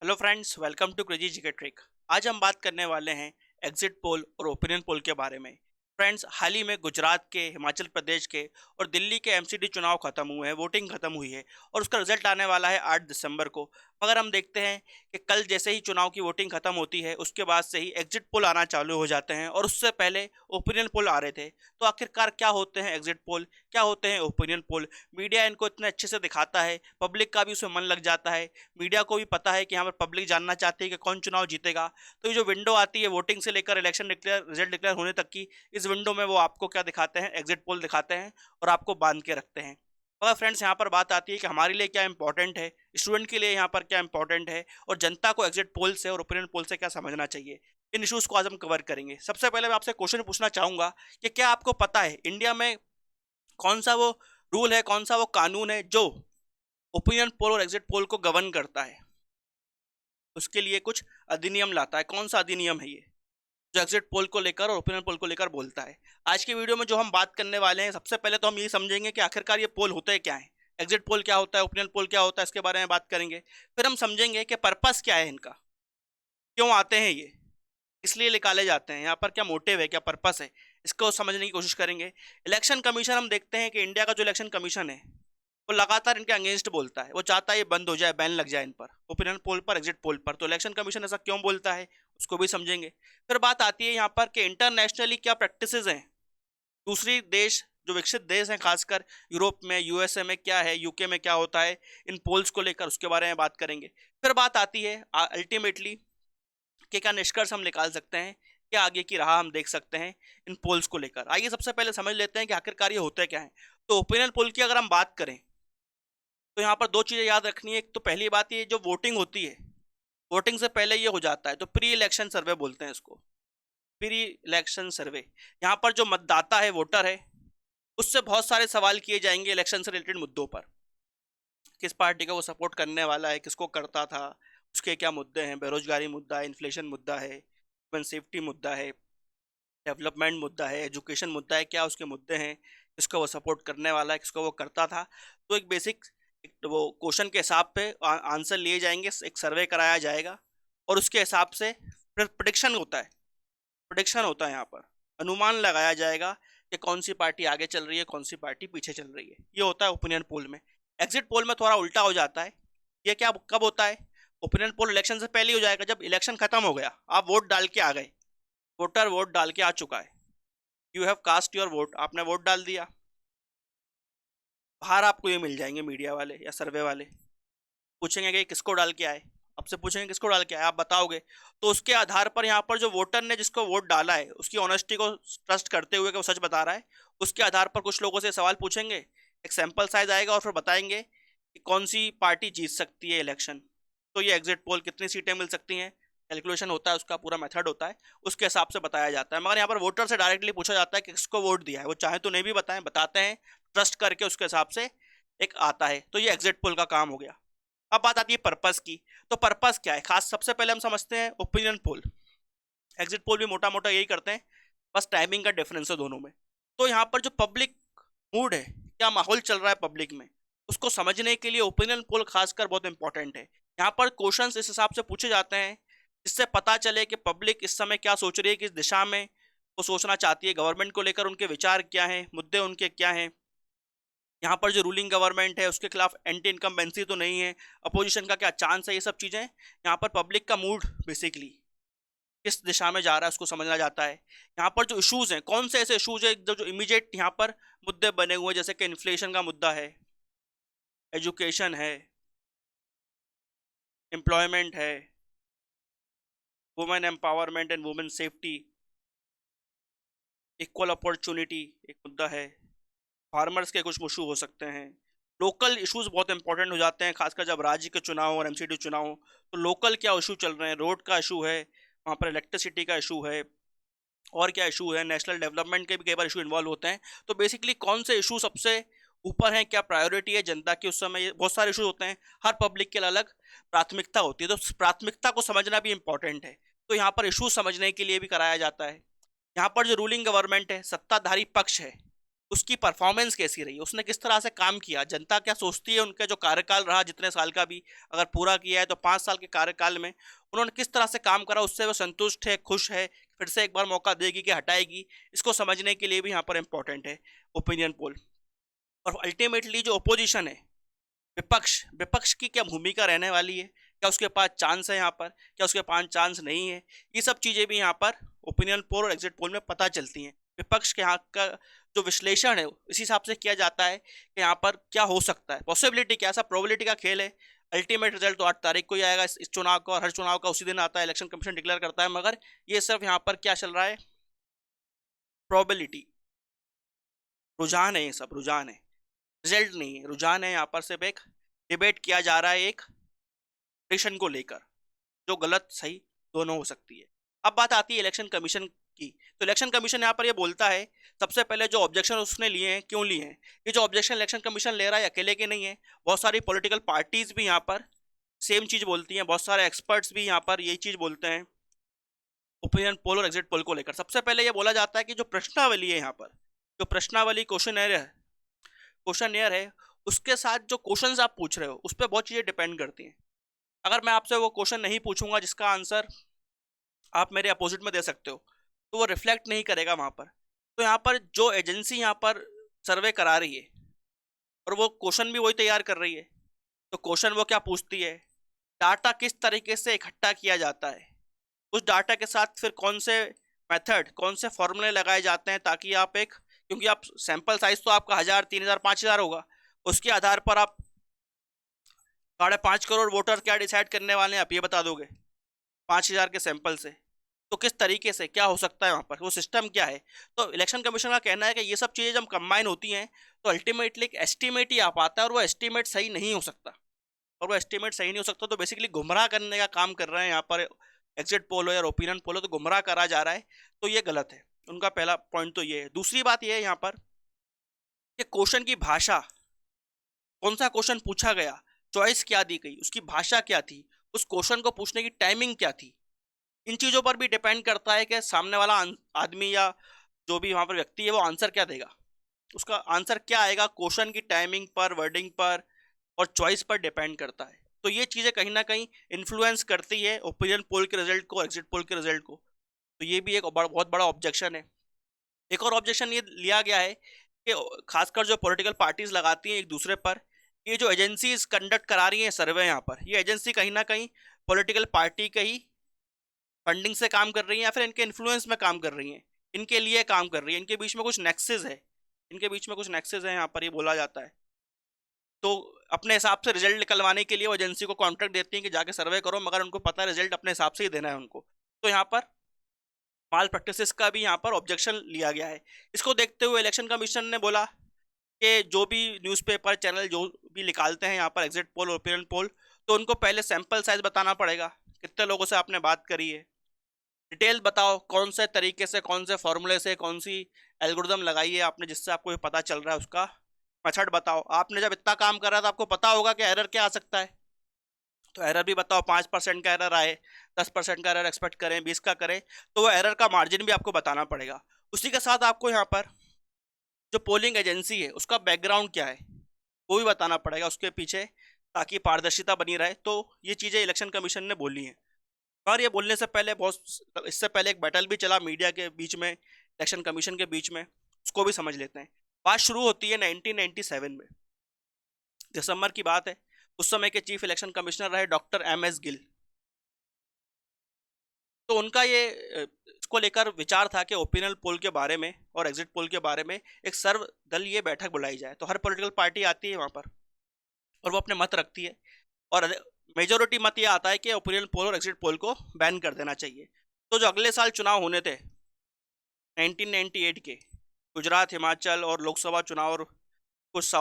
Hello friends, welcome to crazy GK trick. आज हम बात करने वाले हैं एग्जिट पोल और ओपिनियन पोल के बारे में। फ्रेंड्स, हाल ही में गुजरात के, हिमाचल प्रदेश के और दिल्ली के एमसीडी चुनाव खत्म हुए हैं, वोटिंग खत्म हुई है और उसका रिजल्ट आने वाला है 8 दिसंबर को। मगर हम देखते हैं कि कल जैसे ही चुनाव की वोटिंग खत्म होती है उसके बाद से ही एग्जिट पोल आना चालू हो जाते हैं और उससे पहले ओपिनियन पोल आ रहे थे। तो आखिरकार क्या होते हैं एग्जिट पोल, क्या होते हैं ओपिनियन पोल? मीडिया इनको इतने अच्छे से दिखाता है, पब्लिक का भी उसमें मन लग जाता है। मीडिया को भी पता है कि यहाँ पर पब्लिक जानना चाहती है कि कौन चुनाव जीतेगा। तो ये जो विंडो आती है वोटिंग से लेकर इलेक्शन डिक्लेयर रिजल्ट डिक्लेयर होने तक की, इस विंडो में वो आपको क्या दिखाते हैं? एग्जिट पोल दिखाते हैं और आपको बांध के रखते हैं। मगर फ्रेंड्स, यहाँ पर बात आती है कि हमारे लिए क्या इंपॉर्टेंट है, स्टूडेंट के लिए यहाँ पर क्या इंपॉर्टेंट है और जनता को एग्जिट पोल से और ओपिनियन पोल से क्या समझना चाहिए। इन इशूज़ को आज हम कवर करेंगे। सबसे पहले मैं आपसे क्वेश्चन पूछना चाहूँगा कि क्या आपको पता है इंडिया में कौन सा वो रूल है, कौन सा वो कानून है जो ओपिनियन पोल और एग्जिट पोल को गवर्न करता है, उसके लिए कुछ अधिनियम लाता है? कौन सा अधिनियम है ये जो एग्जिट पोल को लेकर और ओपिनियन पोल को लेकर बोलता है? आज की वीडियो में जो हम बात करने वाले हैं, सबसे पहले तो हम ये समझेंगे कि आखिरकार ये पोल होते क्या है, एग्जिट पोल क्या होता है, ओपिनियन पोल क्या होता है, इसके बारे में बात करेंगे। फिर हम समझेंगे कि पर्पस क्या है इनका, क्यों आते हैं ये, इसलिए निकाले जाते हैं, यहाँ पर क्या मोटिव है, क्या पर्पस है, इसको समझने की कोशिश करेंगे। इलेक्शन कमीशन, हम देखते हैं कि इंडिया का जो इलेक्शन कमीशन है वो लगातार इनके अगेंस्ट बोलता है। वो चाहता है ये बंद हो जाए, बैन लग जाए इन पर, ओपिनियन पोल पर, एग्जिट पोल पर। तो इलेक्शन कमीशन ऐसा क्यों बोलता है उसको भी समझेंगे। फिर बात आती है यहाँ पर कि इंटरनेशनली क्या प्रैक्टिसेस हैं, दूसरी देश जो विकसित देश हैं, खासकर यूरोप में, यूएसए में क्या है, यूके में क्या होता है इन पोल्स को लेकर, उसके बारे में बात करेंगे। फिर बात आती है अल्टीमेटली कि क्या निष्कर्ष हम निकाल सकते हैं, क्या आगे की राह हम देख सकते हैं इन पोल्स को लेकर। आइए सबसे पहले समझ लेते हैं कि आखिरकार ये होते क्या है। तो ओपिनियन पोल की अगर हम बात करें तो यहाँ पर दो चीज़ें याद रखनी है। एक तो पहली बात, ये जो वोटिंग होती है, वोटिंग से पहले ये हो जाता है, तो प्री इलेक्शन सर्वे बोलते हैं इसको, प्री इलेक्शन सर्वे। यहाँ पर जो मतदाता है, वोटर है, उससे बहुत सारे सवाल किए जाएंगे इलेक्शन से रिलेटेड मुद्दों पर। किस पार्टी को वो सपोर्ट करने वाला है, किसको करता था, उसके क्या मुद्दे हैं, बेरोजगारी मुद्दा है, इन्फ्लेशन मुद्दा है, ह्यूमन सेफ्टी मुद्दा है, डेवलपमेंट मुद्दा है, एजुकेशन मुद्दा है, क्या उसके मुद्दे हैं, किसको वो सपोर्ट करने वाला है, किसको वो करता था। तो एक बेसिक वो क्वेश्चन के हिसाब पे आंसर लिए जाएंगे, एक सर्वे कराया जाएगा और उसके हिसाब से प्रिडिक्शन होता है, प्रिडिक्शन होता है यहाँ पर, अनुमान लगाया जाएगा कि कौन सी पार्टी आगे चल रही है, कौन सी पार्टी पीछे चल रही है। ये होता है ओपिनियन पोल में। एग्जिट पोल में थोड़ा उल्टा हो जाता है। ये क्या कब होता है? ओपिनियन पोल इलेक्शन से पहले ही हो जाएगा, जब इलेक्शन खत्म हो गया, आप वोट डाल के आ गए, वोटर वोट डाल के आ चुका है, you have cast your vote, आपने वोट डाल दिया। बाहर आपको ये मिल जाएंगे मीडिया वाले या सर्वे वाले, पूछेंगे कि किसको डाल के आए, आपसे पूछेंगे किसको डाल के आए, आप बताओगे। तो उसके आधार पर यहाँ पर जो वोटर ने जिसको वोट डाला है, उसकी ऑनेस्टी को ट्रस्ट करते हुए कि वो सच बता रहा है, उसके आधार पर कुछ लोगों से सवाल पूछेंगे, एक सैंपल साइज आएगा और फिर बताएंगे कि कौन सी पार्टी जीत सकती है इलेक्शन। तो ये एग्जिट पोल, कितनी सीटें मिल सकती हैं, कैलकुलेशन होता है, उसका पूरा मेथड होता है, उसके हिसाब से बताया जाता है। मगर यहाँ पर वोटर से डायरेक्टली पूछा जाता है कि किसको वोट दिया है, वो चाहे तो नहीं भी बताएं, बताते हैं, ट्रस्ट करके उसके हिसाब से एक आता है। तो ये एग्जिट पोल का काम हो गया। अब बात आती है पर्पस की। तो पर्पस क्या है खास, सबसे पहले हम समझते हैं ओपिनियन पोल। एग्जिट पोल भी मोटा मोटा यही करते हैं, बस टाइमिंग का डिफरेंस है दोनों में। तो यहाँ पर जो पब्लिक मूड है, क्या माहौल चल रहा है पब्लिक में, उसको समझने के लिए ओपिनियन पोल खासकर बहुत इंपॉर्टेंट है। यहाँ पर क्वेश्चंस इस हिसाब से पूछे जाते हैं जिससे पता चले कि पब्लिक इस समय क्या सोच रही है, किस दिशा में वो सोचना चाहती है, गवर्नमेंट को लेकर उनके विचार क्या हैं, मुद्दे उनके क्या हैं। यहाँ पर जो रूलिंग गवर्नमेंट है उसके खिलाफ एंटी इनकम्बेंसी तो नहीं है, अपोजिशन का क्या चांस है, ये सब चीज़ें यहाँ पर पब्लिक का मूड बेसिकली किस दिशा में जा रहा है उसको समझना जाता है। यहाँ पर जो इश्यूज हैं, कौन से ऐसे इश्यूज है जो इमीडिएट यहाँ पर मुद्दे बने हुए हैं, जैसे कि इन्फ्लेशन का मुद्दा है, एजुकेशन है, एम्प्लॉयमेंट है, women empowerment and women safety, equal opportunity एक मुद्दा है, फार्मर्स के कुछ इशू हो सकते हैं। लोकल इश्यूज बहुत इंपॉर्टेंट हो जाते हैं, खासकर जब राज्य के चुनाव और एमसीडी चुनाव हो। तो लोकल क्या इशू चल रहे हैं, रोड का इशू है, वहाँ पर इलेक्ट्रिसिटी का इशू है, और क्या इशू है, नेशनल डेवलपमेंट के भी कई बार इशू इन्वॉल्व होते हैं। तो बेसिकली कौन से इशू सबसे ऊपर हैं, क्या प्रायोरिटी है जनता की उस समय, बहुत सारे इशू होते हैं, हर पब्लिक के अलग प्राथमिकता होती है, तो प्राथमिकता को समझना भी इंपॉर्टेंट है। तो यहाँ पर इशू समझने के लिए भी कराया जाता है। यहाँ पर जो रूलिंग गवर्नमेंट है, सत्ताधारी पक्ष है, उसकी परफॉर्मेंस कैसी रही, उसने किस तरह से काम किया, जनता क्या सोचती है, उनका जो कार्यकाल रहा जितने साल का भी अगर पूरा किया है तो 5 साल के कार्यकाल में उन्होंने किस तरह से काम करा, उससे वो संतुष्ट है, खुश है, फिर से एक बार मौका देगी कि हटाएगी, इसको समझने के लिए भी यहाँ पर इम्पोर्टेंट है ओपिनियन पोल। और अल्टीमेटली जो ओपोजिशन है, विपक्ष विपक्ष की क्या भूमिका रहने वाली है, क्या उसके पास चांस है यहाँ पर, क्या उसके पास चांस नहीं है, ये सब चीज़ें भी यहाँ पर ओपिनियन पोल और एग्जिट पोल में पता चलती हैं। विपक्ष के यहाँ का जो विश्लेषण है इस हिसाब से किया जाता है कि यहाँ पर क्या हो सकता है, पॉसिबिलिटी क्या, ऐसा प्रोबेबिलिटी का खेल है। अल्टीमेट रिजल्ट तो 8 तारीख को ही आएगा इस चुनाव का, और हर चुनाव का उसी दिन आता है, इलेक्शन कमीशन डिक्लेयर करता है, मगर ये सिर्फ यहाँ पर क्या चल रहा है, प्रोबेबिलिटी, रुझान है, ये सब रुझान है, रिजल्ट नहीं है, रुझान है। यहाँ पर सिर्फ एक डिबेट किया जा रहा है एक डिसीजन को लेकर, जो गलत सही दोनों हो सकती है। अब बात आती है इलेक्शन कमीशन की, तो इलेक्शन कमीशन यहाँ पर ये बोलता है, सबसे पहले जो ऑब्जेक्शन उसने लिए हैं, क्यों लिए हैं, ये जो ऑब्जेक्शन इलेक्शन कमीशन ले रहा है अकेले के नहीं है, बहुत सारी पॉलिटिकल पार्टीज भी यहाँ पर सेम चीज बोलती हैं, बहुत सारे एक्सपर्ट्स भी यहाँ पर यही चीज बोलते हैं ओपिनियन पोल और एग्जिट पोल को लेकर। सबसे पहले ये बोला जाता है कि जो प्रश्नावली है यहाँ पर, जो प्रश्नावली क्वेश्चन है, उसके साथ जो क्वेश्चंस आप पूछ रहे हो उस पर बहुत चीज़ें डिपेंड करती हैं। अगर मैं आपसे वो क्वेश्चन नहीं पूछूंगा जिसका आंसर आप मेरे अपोजिट में दे सकते हो, तो वो रिफ्लेक्ट नहीं करेगा वहाँ पर। तो यहाँ पर जो एजेंसी यहाँ पर सर्वे करा रही है और वो क्वेश्चन भी वही तैयार कर रही है, तो क्वेश्चन वो क्या पूछती है, डाटा किस तरीके से इकट्ठा किया जाता है, उस डाटा के साथ फिर कौन से मेथड, कौन से फॉर्मूले लगाए जाते हैं ताकि आप एक, क्योंकि आप सैंपल साइज तो आपका 1000, 3000, 5000 होगा, उसके आधार पर आप 5.5 करोड़ वोटर क्या डिसाइड करने वाले हैं आप ये बता दोगे 5000 के सैंपल से। तो किस तरीके से क्या हो सकता है वहाँ पर, वो सिस्टम क्या है। तो इलेक्शन कमीशन का कहना है कि ये सब चीज़ें जब कंबाइन होती हैं तो अल्टीमेटली एक एस्टिमेट ही आ पाता है, और वो एस्टिमेट सही नहीं हो सकता, तो बेसिकली गुमराह करने का काम कर रहे हैं यहाँ पर, एग्जिट पोल हो या ओपिनियन पोल हो, तो गुमराह करा जा रहा है, तो ये गलत है। उनका पहला पॉइंट तो ये है। दूसरी बात ये है यहाँ पर कि क्वेश्चन की भाषा, कौन सा क्वेश्चन पूछा गया, चॉइस क्या दी गई, उसकी भाषा क्या थी, उस क्वेश्चन को पूछने की टाइमिंग क्या थी, इन चीज़ों पर भी डिपेंड करता है कि सामने वाला आदमी या जो भी वहाँ पर व्यक्ति है वो आंसर क्या देगा, उसका आंसर क्या आएगा, क्वेश्चन की टाइमिंग पर, वर्डिंग पर और चॉइस पर डिपेंड करता है। तो ये चीज़ें कहीं ना कहीं इन्फ्लुएंस करती है ओपिनियन पोल के रिजल्ट को, एग्जिट पोल के रिजल्ट को। तो ये भी एक बहुत बड़ा ऑब्जेक्शन है। एक और ऑब्जेक्शन ये लिया गया है कि खासकर जो पॉलिटिकल पार्टीज लगाती हैं एक दूसरे पर, ये जो एजेंसीज कंडक्ट करा रही हैं सर्वे यहाँ पर, ये एजेंसी कहीं ना कहीं पॉलिटिकल पार्टी के ही फंडिंग से काम कर रही हैं या फिर इनके इन्फ्लुएंस में काम कर रही हैं, इनके लिए काम कर रही है, इनके बीच में कुछ नेक्सेस है, यहाँ पर ये बोला जाता है। तो अपने हिसाब से रिजल्ट निकलवाने के लिए वो एजेंसी को कॉन्ट्रैक्ट देती हैं कि जाके सर्वे करो, मगर उनको पता है रिजल्ट अपने हिसाब से ही देना है उनको। तो यहाँ पर माल प्रैक्टिसेस का भी यहाँ पर ऑब्जेक्शन लिया गया है। इसको देखते हुए इलेक्शन कमीशन ने बोला कि जो भी न्यूज़पेपर चैनल जो भी निकालते हैं यहाँ पर एग्जिट पोल, ओपिनियन पोल, तो उनको पहले सैंपल साइज बताना पड़ेगा, कितने लोगों से आपने बात करी है, डिटेल बताओ कौन से तरीके से, कौन से फॉर्मूले से, कौन सी एल्गोरिदम लगाई है आपने जिससे आपको ये पता चल रहा है, उसका मेथड बताओ। आपने जब इतना काम कर रहा था आपको पता होगा कि एरर क्या आ सकता है, तो एरर भी बताओ। 5% का एरर आए, 10% का एरर एक्सपेक्ट करें, 20 का करें, तो वो एरर का मार्जिन भी आपको बताना पड़ेगा। उसी के साथ आपको यहाँ पर जो पोलिंग एजेंसी है उसका बैकग्राउंड क्या है वो भी बताना पड़ेगा उसके पीछे, ताकि पारदर्शिता बनी रहे। तो ये चीज़ें इलेक्शन कमीशन ने बोली हैं। और ये बोलने से पहले इससे पहले एक बैटल भी चला मीडिया के बीच में, इलेक्शन कमीशन के बीच में, उसको भी समझ लेते हैं। बात शुरू होती है 1997 में, दिसंबर की बात है। उस समय के चीफ इलेक्शन कमिश्नर रहे डॉक्टर MS गिल। तो उनका ये इसको लेकर विचार था कि ओपिनियन पोल के बारे में और एग्जिट पोल के बारे में एक सर्वदलीय बैठक बुलाई जाए। तो हर पॉलिटिकल पार्टी आती है वहाँ पर और वो अपने मत रखती है, और मेजोरिटी मत ये आता है कि ओपिनियन पोल और एग्जिट पोल को बैन कर देना चाहिए। तो जो अगले साल चुनाव होने थे 1998 के, गुजरात, हिमाचल और लोकसभा चुनाव और कुछ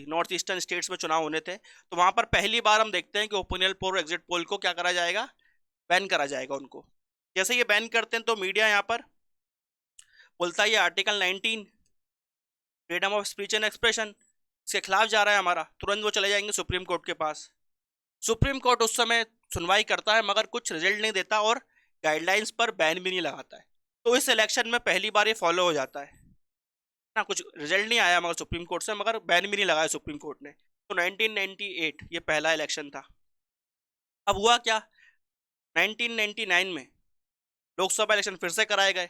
नॉर्थ ईस्टर्न स्टेट्स में चुनाव होने थे, तो वहाँ पर पहली बार हम देखते हैं कि ओपिनियन पोल और एग्जिट पोल को क्या करा जाएगा, बैन करा जाएगा उनको। जैसे ये बैन करते हैं तो मीडिया यहाँ पर बोलता है ये article 19 freedom of speech and expression, इसके खिलाफ जा रहा है हमारा। तुरंत वो चले जाएंगे सुप्रीम कोर्ट के पास। सुप्रीम कोर्ट उस समय सुनवाई करता है मगर कुछ रिजल्ट नहीं देता और गाइडलाइंस पर बैन भी नहीं लगाता है। तो इस इलेक्शन में पहली बार ये फॉलो हो जाता है। ना, कुछ रिजल्ट नहीं आया मगर सुप्रीम कोर्ट से, मगर बैन भी नहीं लगाया सुप्रीम कोर्ट ने। तो 1998 ये पहला इलेक्शन था। अब हुआ क्या, 1999 में लोकसभा इलेक्शन फिर से कराए गए,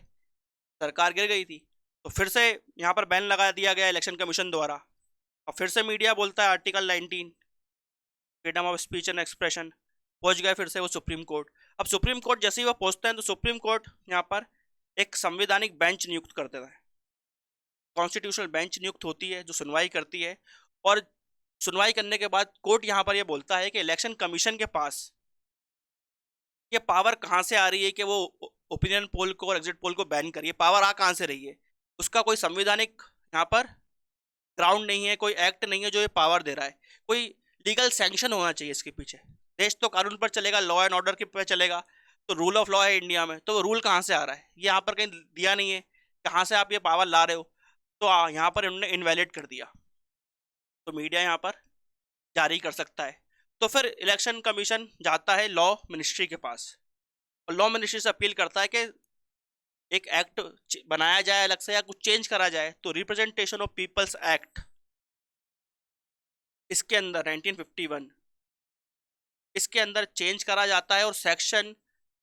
सरकार गिर गई थी, तो फिर से यहाँ पर बैन लगा दिया गया इलेक्शन कमीशन द्वारा। और फिर से मीडिया बोलता है article 19, freedom of speech and expression, पहुंच गए फिर से वो सुप्रीम कोर्ट। अब सुप्रीम कोर्ट जैसे ही वो पहुंचते हैं तो सुप्रीम कोर्ट यहाँ पर एक संवैधानिक बेंच नियुक्त कर देता है, कॉन्स्टिट्यूशनल बेंच नियुक्त होती है जो सुनवाई करती है। और सुनवाई करने के बाद कोर्ट यहाँ पर ये बोलता है कि इलेक्शन कमीशन के पास ये पावर कहाँ से आ रही है कि वो ओपिनियन पोल को और एग्जिट पोल को बैन करिए, पावर आ कहाँ से रही है, उसका कोई संवैधानिक यहाँ पर ग्राउंड नहीं है, कोई एक्ट नहीं है जो ये पावर दे रहा है, कोई लीगल सैंक्शन होना चाहिए इसके पीछे। देश तो कानून पर चलेगा, लॉ एंड ऑर्डर के पे चलेगा, तो रूल ऑफ लॉ है इंडिया में, तो वो रूल कहाँ से आ रहा है, ये यहाँ पर कहीं दिया नहीं है, कहाँ से आप ये पावर ला रहे हो। तो यहाँ पर इन्होंने इनवैलिड कर दिया, तो मीडिया यहाँ पर जारी कर सकता है। तो फिर इलेक्शन कमीशन जाता है लॉ मिनिस्ट्री के पास, और लॉ मिनिस्ट्री से अपील करता है कि एक एक्ट बनाया जाए अलग से या कुछ चेंज करा जाए। तो रिप्रेजेंटेशन ऑफ पीपल्स एक्ट, इसके अंदर 1951, इसके अंदर चेंज करा जाता है, और सेक्शन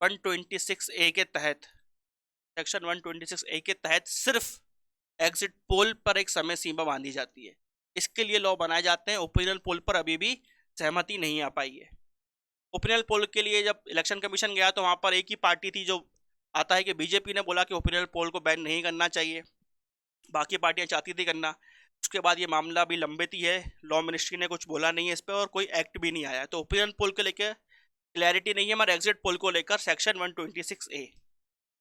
126 ए के तहत, सेक्शन 126 ए के तहत सिर्फ एग्जिट पोल पर एक समय सीमा बांधी जाती है। इसके लिए लॉ बनाए जाते हैं। ओपिनियन पोल पर अभी भी सहमति नहीं आ पाई है। ओपिनियन पोल के लिए जब इलेक्शन कमीशन गया तो वहाँ पर एक ही पार्टी थी, जो आता है कि बीजेपी ने बोला कि ओपिनियन पोल को बैन नहीं करना चाहिए, बाकी पार्टियां चाहती थी करना। उसके बाद ये मामला भी लंबित ही है, लॉ मिनिस्ट्री ने कुछ बोला नहीं है इस पर, और कोई एक्ट भी नहीं आया। तो ओपिनियन पोल को लेकर क्लैरिटी नहीं है, हमारे एग्जिट पोल को लेकर सेक्शन 126 ए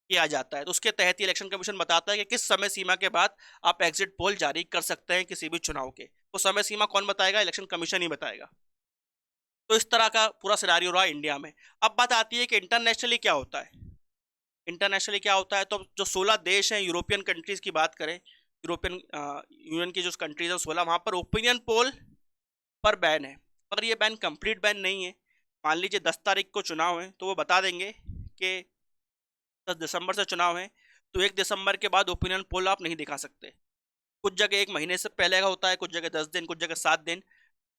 किया जाता है। तो उसके तहत ही इलेक्शन कमीशन बताता है कि किस समय सीमा के बाद आप एग्जिट पोल जारी कर सकते हैं किसी भी चुनाव के। वो समय सीमा कौन बताएगा, इलेक्शन कमीशन ही बताएगा। तो इस तरह का पूरा सिनारियो रहा इंडिया में। अब बात आती है कि इंटरनेशनली क्या होता है। इंटरनेशनली क्या होता है, तो जो 16 देश हैं, यूरोपियन कंट्रीज की बात करें, यूरोपियन यूनियन की जो कंट्रीज हैं 16, वहाँ पर ओपिनियन पोल पर बैन है, मगर ये बैन कंप्लीट बैन नहीं है। मान लीजिए 10 तारीख को चुनाव है, तो वो बता देंगे कि 10 दिसंबर से चुनाव है, तो 1 दिसंबर के बाद ओपिनियन पोल आप नहीं दिखा सकते। कुछ जगह 1 महीने से पहले का होता है, कुछ जगह 10 दिन, कुछ जगह 7 दिन,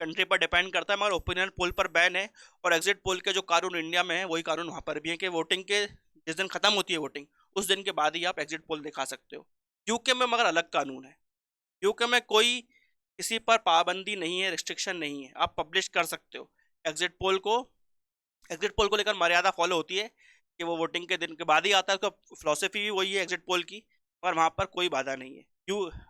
कंट्री पर डिपेंड करता है, मगर ओपिनियन पोल पर बैन है। और एग्जिट पोल के जो कानून इंडिया में है वही कानून वहाँ पर भी है कि वोटिंग के जिस दिन खत्म होती है वोटिंग, उस दिन के बाद ही आप एग्जिट पोल दिखा सकते हो। यूके में मगर अलग कानून है। यूके में कोई किसी पर पाबंदी नहीं है, रिस्ट्रिक्शन नहीं है, आप पब्लिश कर सकते हो एग्जिट पोल को। एग्जिट पोल को लेकर मर्यादा फॉलो होती है कि वो वोटिंग के दिन के बाद ही आता है, उसका फिलोसफी भी वही है एग्जिट पोल की, पर वहाँ पर कोई बाधा नहीं है।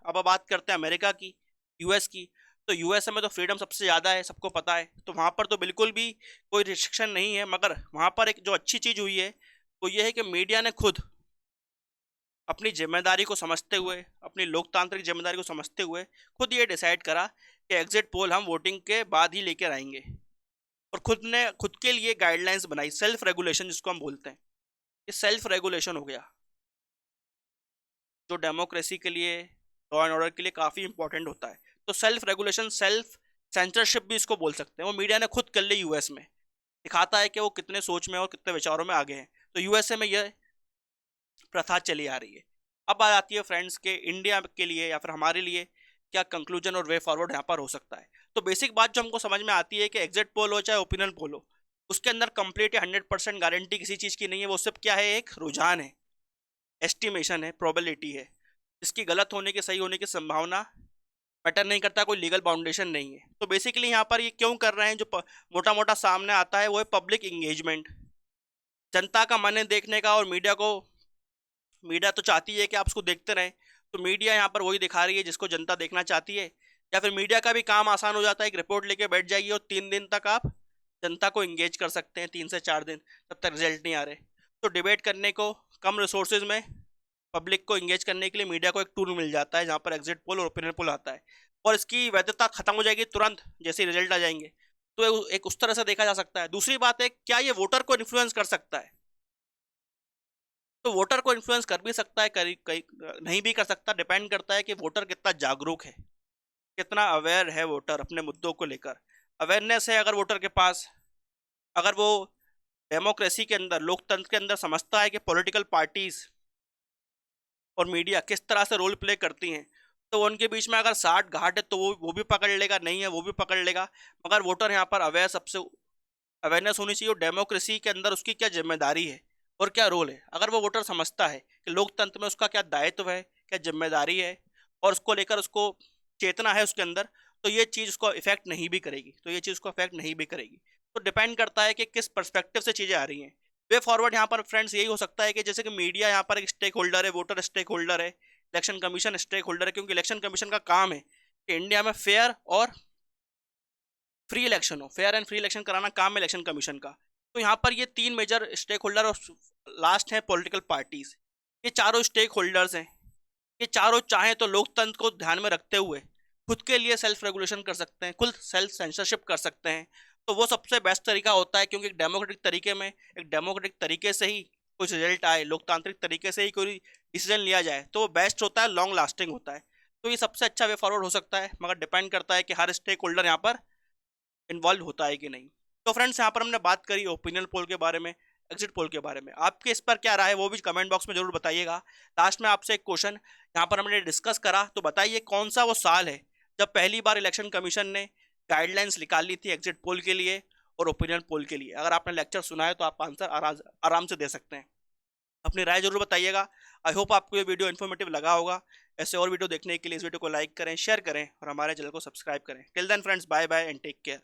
अब बात करते हैं अमेरिका की, यूएस की। तो यूएस में तो फ्रीडम सबसे ज़्यादा है, सबको पता है, तो वहाँ पर तो बिल्कुल भी कोई रिस्ट्रिक्शन नहीं है। मगर वहाँ पर एक जो अच्छी चीज़ हुई है वो ये है कि मीडिया ने खुद अपनी जिम्मेदारी को समझते हुए, अपनी लोकतांत्रिक जिम्मेदारी को समझते हुए खुद ये डिसाइड करा कि एग्जिट पोल हम वोटिंग के बाद ही लेकर आएंगे, और खुद के लिए गाइडलाइंस बनाई, सेल्फ रेगुलेशन जिसको हम बोलते हैं। ये सेल्फ रेगुलेशन हो गया, जो डेमोक्रेसी के लिए, लॉ एंड ऑर्डर के लिए काफ़ी इंपॉर्टेंट होता है। तो सेल्फ रेगुलेशन, सेल्फ सेंसरशिप भी इसको बोल सकते हैं, वो मीडिया ने खुद कर ली यूएस में, दिखाता है कि वो कितने सोच में और कितने विचारों में आगे हैं। तो यूएसए में यह प्रथा चली आ रही है। अब बात आती है फ्रेंड्स के इंडिया के लिए या फिर हमारे लिए क्या कंक्लूजन और वे फॉरवर्ड यहाँ पर हो सकता है। तो बेसिक बात जो हमको समझ में आती है कि एग्जिट पोल हो चाहे ओपिनियन पोल हो, उसके अंदर कंप्लीट 100% गारंटी किसी चीज़ की नहीं है। वो सिर्फ क्या है, एक रुझान है, एस्टिमेशन है, प्रोबेबिलिटी है। इसकी गलत होने के, सही होने की संभावना मैटर नहीं करता, कोई लीगल बाउंडेशन नहीं है। तो बेसिकली यहाँ पर ये क्यों कर रहे हैं, जो मोटा मोटा सामने आता है वो है पब्लिक इंगेजमेंट, जनता का मन है देखने का। और मीडिया तो चाहती है कि आप उसको देखते रहें, तो मीडिया यहाँ पर वही दिखा रही है जिसको जनता देखना चाहती है। या फिर मीडिया का भी काम आसान हो जाता है, एक रिपोर्ट लेके बैठ जाइए और 3 दिन तक आप जनता को इंगेज कर सकते हैं, 3 से 4 दिन, तब तक रिजल्ट नहीं आ रहे। तो डिबेट करने को, कम रिसोर्सेज में पब्लिक को इंगेज करने के लिए मीडिया को एक टूल मिल जाता है, जहाँ पर एग्जिट पोल और ओपिनियन पोल आता है, और इसकी वैधता खत्म हो जाएगी तुरंत जैसे रिजल्ट आ जाएंगे। तो एक उस तरह से देखा जा सकता है। दूसरी बात है, क्या ये वोटर को इन्फ्लुएंस कर सकता है? तो वोटर को इन्फ्लुएंस कर भी सकता है, नहीं भी कर सकता, डिपेंड करता है कि वोटर कितना जागरूक है, कितना अवेयर है वोटर अपने मुद्दों को लेकर। अवेयरनेस है अगर वोटर के पास, अगर वो डेमोक्रेसी के अंदर, लोकतंत्र के अंदर समझता है कि पॉलिटिकल पार्टीज और मीडिया किस तरह से रोल प्ले करती हैं, तो उनके बीच में अगर 60 घाट है तो वो भी पकड़ लेगा, नहीं है वो भी पकड़ लेगा। मगर वोटर यहाँ पर अवेयर, सबसे अवेयरनेस होनी चाहिए, और डेमोक्रेसी के अंदर उसकी क्या जिम्मेदारी है और क्या रोल है। अगर वो वोटर समझता है कि लोकतंत्र में उसका क्या दायित्व है, क्या जिम्मेदारी है, और उसको लेकर उसको चेतना है उसके अंदर, तो ये चीज़ उसको इफेक्ट नहीं भी करेगी, तो डिपेंड करता है कि किस पर्सपेक्टिव से चीज़ें आ रही हैं। वे फॉरवर्ड यहाँ पर फ्रेंड्स यही हो सकता है कि जैसे कि मीडिया यहाँ पर एक स्टेक होल्डर है, वोटर स्टेक होल्डर है, इलेक्शन कमीशन स्टेक होल्डर है, क्योंकि इलेक्शन कमीशन का काम है कि इंडिया में फेयर और फ्री इलेक्शन हो, फेयर एंड फ्री इलेक्शन कराना काम है इलेक्शन कमीशन का। तो यहाँ पर ये 3 मेजर स्टेक होल्डर और लास्ट है पॉलिटिकल पार्टीज। ये चारों स्टेक होल्डर्स हैं, ये चारों चाहें तो लोकतंत्र को ध्यान में रखते हुए खुद के लिए सेल्फ रेगुलेशन कर सकते हैं, खुद सेल्फ सेंसरशिप कर सकते हैं। तो वो सबसे बेस्ट तरीका होता है, क्योंकि एक डेमोक्रेटिक तरीके से ही कुछ रिजल्ट आए, लोकतांत्रिक तरीके से ही कोई डिसीजन लिया जाए, तो वो बेस्ट होता है, लॉन्ग लास्टिंग होता है। तो ये सबसे अच्छा वे फॉरवर्ड हो सकता है, मगर डिपेंड करता है कि हर स्टेक होल्डर यहाँ पर इन्वॉल्व होता है कि नहीं। तो फ्रेंड्स, यहाँ पर हमने बात करी ओपिनियन पोल के बारे में, एग्जिट पोल के बारे में। आपके इस पर क्या राय है वो भी कमेंट बॉक्स में जरूर बताइएगा। लास्ट में आपसे एक क्वेश्चन यहाँ पर हमने डिस्कस करा, तो बताइए कौन सा वो साल है जब पहली बार इलेक्शन कमीशन ने गाइडलाइंस निकाली थी एग्जिट पोल के लिए और ओपिनियन पोल के लिए। अगर आपने लेक्चर सुना है तो आप आंसर आराम से दे सकते हैं। अपनी राय जरूर बताइएगा। आई होप आपको ये वीडियो इन्फॉर्मेटिव लगा होगा। ऐसे और वीडियो देखने के लिए इस वीडियो को लाइक करें, शेयर करें और हमारे चैनल को सब्सक्राइब करें। Till then friends, bye bye and take care.